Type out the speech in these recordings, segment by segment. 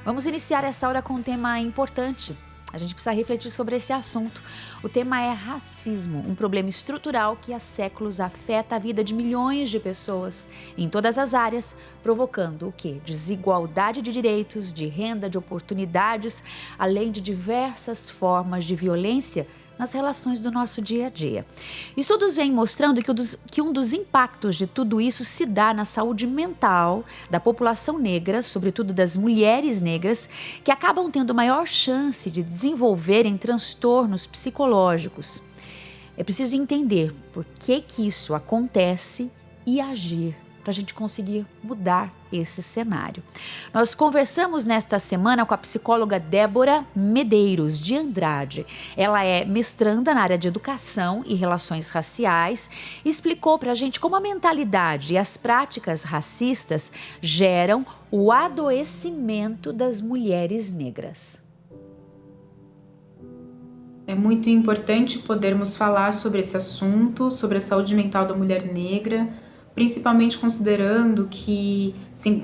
Vamos iniciar essa hora com um tema importante. A gente precisa refletir sobre esse assunto. O tema é racismo, um problema estrutural que há séculos afeta a vida de milhões de pessoas em todas as áreas, provocando o quê? Desigualdade de direitos, de renda, de oportunidades, além de diversas formas de violência nas relações do nosso dia a dia. Estudos vêm mostrando que um dos impactos de tudo isso se dá na saúde mental da população negra, sobretudo das mulheres negras, que acabam tendo maior chance de desenvolverem transtornos psicológicos. É preciso entender por que isso acontece e agir para a gente conseguir mudar esse cenário. Nós conversamos nesta semana com a psicóloga Débora Medeiros de Andrade. Ela é mestranda na área de educação e relações raciais e explicou para a gente como a mentalidade e as práticas racistas geram o adoecimento das mulheres negras. É muito importante podermos falar sobre esse assunto, sobre a saúde mental da mulher negra, principalmente considerando que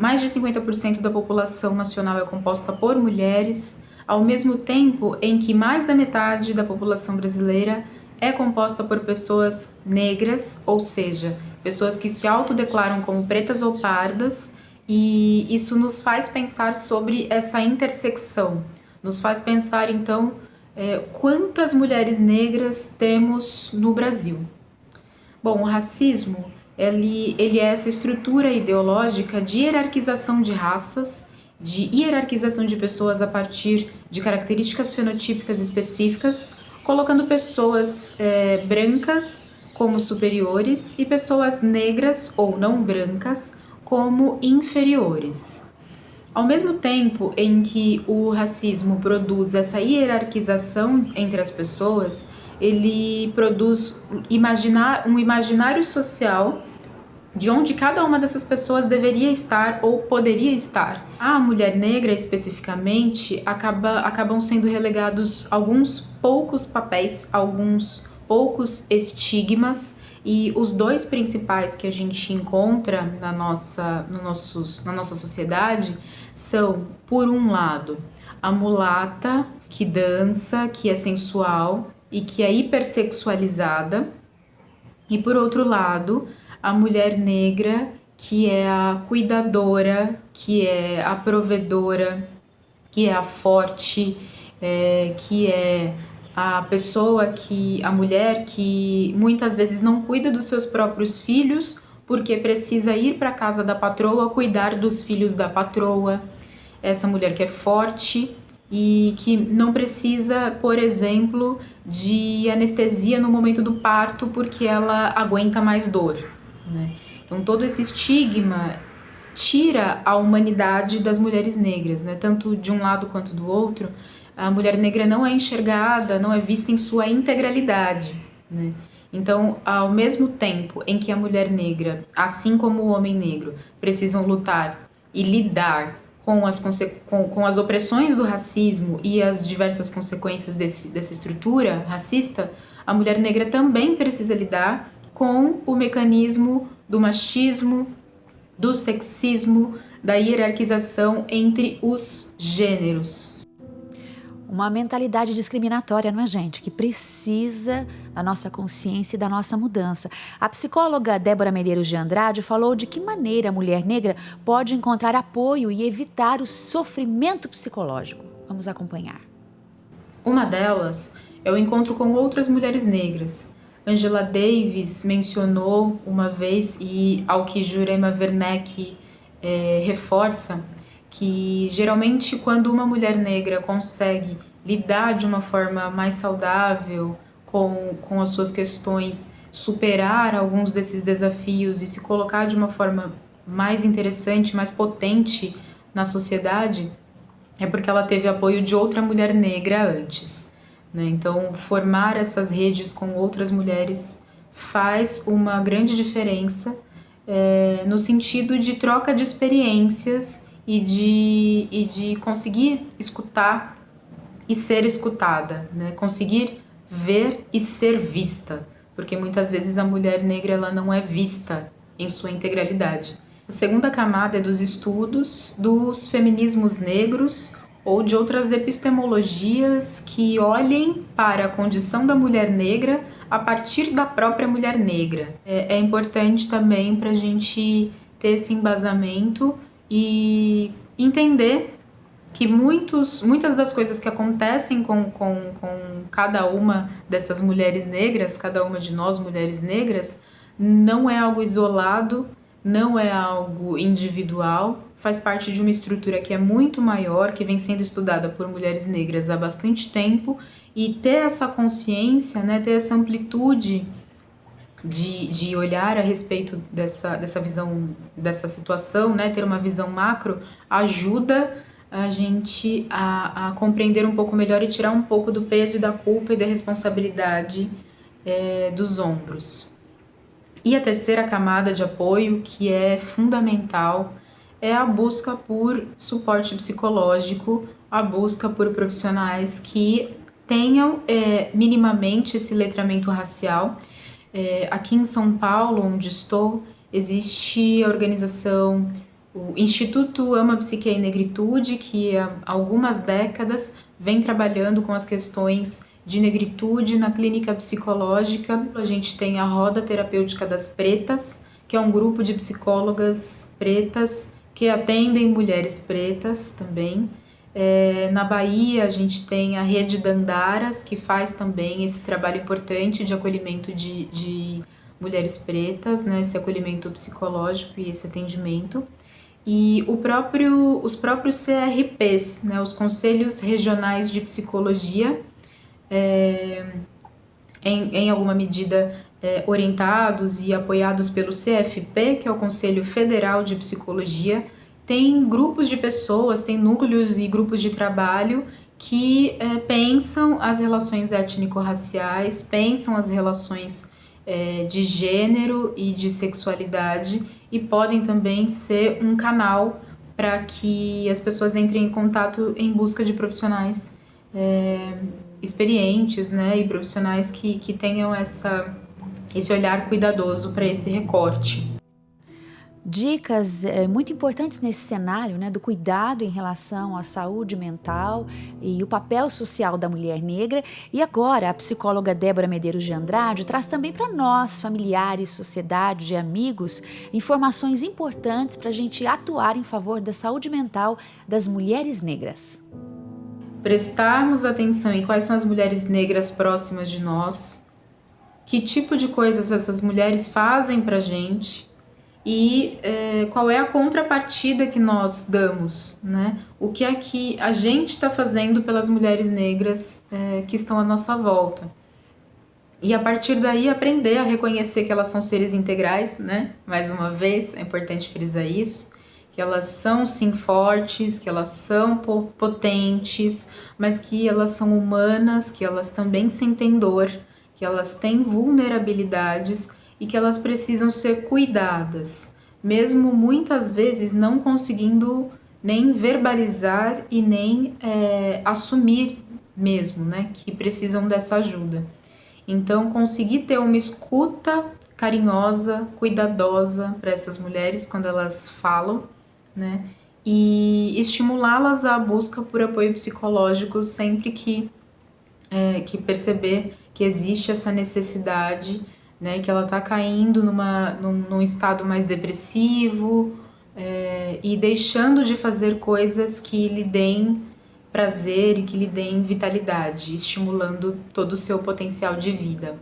mais de 50% da população nacional é composta por mulheres, ao mesmo tempo em que mais da metade da população brasileira é composta por pessoas negras, ou seja, pessoas que se autodeclaram como pretas ou pardas, e isso nos faz pensar sobre essa intersecção, nos faz pensar então quantas mulheres negras temos no Brasil. Bom, o racismo ele é essa estrutura ideológica de hierarquização de raças, de hierarquização de pessoas a partir de características fenotípicas específicas, colocando pessoas brancas como superiores e pessoas negras ou não brancas como inferiores. Ao mesmo tempo em que o racismo produz essa hierarquização entre as pessoas, ele produz um imaginário social de onde cada uma dessas pessoas deveria estar ou poderia estar. A mulher negra, especificamente, acabam sendo relegados alguns poucos papéis, alguns poucos estigmas, e os dois principais que a gente encontra na nossa sociedade são, por um lado, a mulata, que dança, que é sensual e que é hipersexualizada, e por outro lado, a mulher negra, que é a cuidadora, que é a provedora, que é a forte, que é a a mulher que muitas vezes não cuida dos seus próprios filhos porque precisa ir para a casa da patroa cuidar dos filhos da patroa. Essa mulher que é forte e que não precisa, por exemplo, de anestesia no momento do parto porque ela aguenta mais dor, né? Então todo esse estigma tira a humanidade das mulheres negras, né? Tanto de um lado quanto do outro, a mulher negra não é enxergada, não é vista em sua integralidade, né? Então, ao mesmo tempo em que a mulher negra, assim como o homem negro, precisam lutar e lidar com as opressões do racismo e as diversas consequências dessa estrutura racista, a mulher negra também precisa lidar com o mecanismo do machismo, do sexismo, da hierarquização entre os gêneros. Uma mentalidade discriminatória, não é, gente? Que precisa da nossa consciência e da nossa mudança. A psicóloga Débora Medeiros de Andrade falou de que maneira a mulher negra pode encontrar apoio e evitar o sofrimento psicológico. Vamos acompanhar. Uma delas é o encontro com outras mulheres negras. Angela Davis mencionou uma vez, e ao que Jurema Werneck reforça, que geralmente quando uma mulher negra consegue lidar de uma forma mais saudável com as suas questões, superar alguns desses desafios e se colocar de uma forma mais interessante, mais potente na sociedade, é porque ela teve apoio de outra mulher negra antes, né? Então, formar essas redes com outras mulheres faz uma grande diferença no sentido de troca de experiências e de conseguir escutar e ser escutada, né? Conseguir ver e ser vista, porque muitas vezes a mulher negra ela não é vista em sua integralidade. A segunda camada é dos estudos dos feminismos negros ou de outras epistemologias que olhem para a condição da mulher negra a partir da própria mulher negra. É importante também para a gente ter esse embasamento e entender que muitas das coisas que acontecem com cada uma dessas mulheres negras, cada uma de nós mulheres negras, não é algo isolado, não é algo individual, faz parte de uma estrutura que é muito maior, que vem sendo estudada por mulheres negras há bastante tempo, e ter essa consciência, né, ter essa amplitude de olhar a respeito dessa visão, dessa situação, né, ter uma visão macro, ajuda a gente a compreender um pouco melhor e tirar um pouco do peso e da culpa e da responsabilidade dos ombros. E a terceira camada de apoio, que é fundamental, é a busca por suporte psicológico, a busca por profissionais que tenham minimamente esse letramento racial. Aqui em São Paulo, onde estou, existe a organização, o Instituto Ama Psique e Negritude, que há algumas décadas vem trabalhando com as questões de negritude na clínica psicológica. A gente tem a Roda Terapêutica das Pretas, que é um grupo de psicólogas pretas que atendem mulheres pretas também. Na Bahia, a gente tem a Rede Dandaras, que faz também esse trabalho importante de acolhimento de mulheres pretas, né, esse acolhimento psicológico e esse atendimento. E os próprios CRPs, né, os Conselhos Regionais de Psicologia, em alguma medida orientados e apoiados pelo CFP, que é o Conselho Federal de Psicologia, tem grupos de pessoas, tem núcleos e grupos de trabalho que pensam as relações étnico-raciais, pensam as relações de gênero e de sexualidade, e podem também ser um canal para que as pessoas entrem em contato em busca de profissionais experientes, né, e profissionais que tenham esse olhar cuidadoso para esse recorte. Dicas muito importantes nesse cenário, né, do cuidado em relação à saúde mental e o papel social da mulher negra. E agora a psicóloga Débora Medeiros de Andrade traz também para nós, familiares, sociedade e amigos, informações importantes para a gente atuar em favor da saúde mental das mulheres negras. Prestarmos atenção em quais são as mulheres negras próximas de nós, que tipo de coisas essas mulheres fazem pra gente e qual é a contrapartida que nós damos, né? O que é que a gente está fazendo pelas mulheres negras que estão à nossa volta. E a partir daí aprender a reconhecer que elas são seres integrais, né? Mais uma vez, é importante frisar isso, que elas são sim fortes, que elas são potentes, mas que elas são humanas, que elas também sentem dor, que elas têm vulnerabilidades e que elas precisam ser cuidadas, mesmo muitas vezes não conseguindo nem verbalizar e nem assumir mesmo, né, que precisam dessa ajuda. Então, conseguir ter uma escuta carinhosa, cuidadosa para essas mulheres quando elas falam, né, e estimulá-las à busca por apoio psicológico sempre que perceber que existe essa necessidade, né, que ela está caindo num estado mais depressivo e deixando de fazer coisas que lhe deem prazer e que lhe deem vitalidade, estimulando todo o seu potencial de vida.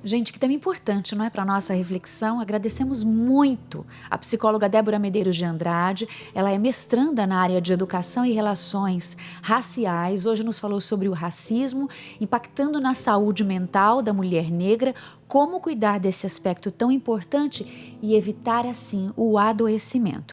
Gente, que tema importante, não é, para nossa reflexão. Agradecemos muito a psicóloga Débora Medeiros de Andrade. Ela é mestranda na área de educação e relações raciais. Hoje nos falou sobre o racismo impactando na saúde mental da mulher negra, como cuidar desse aspecto tão importante e evitar, assim, o adoecimento.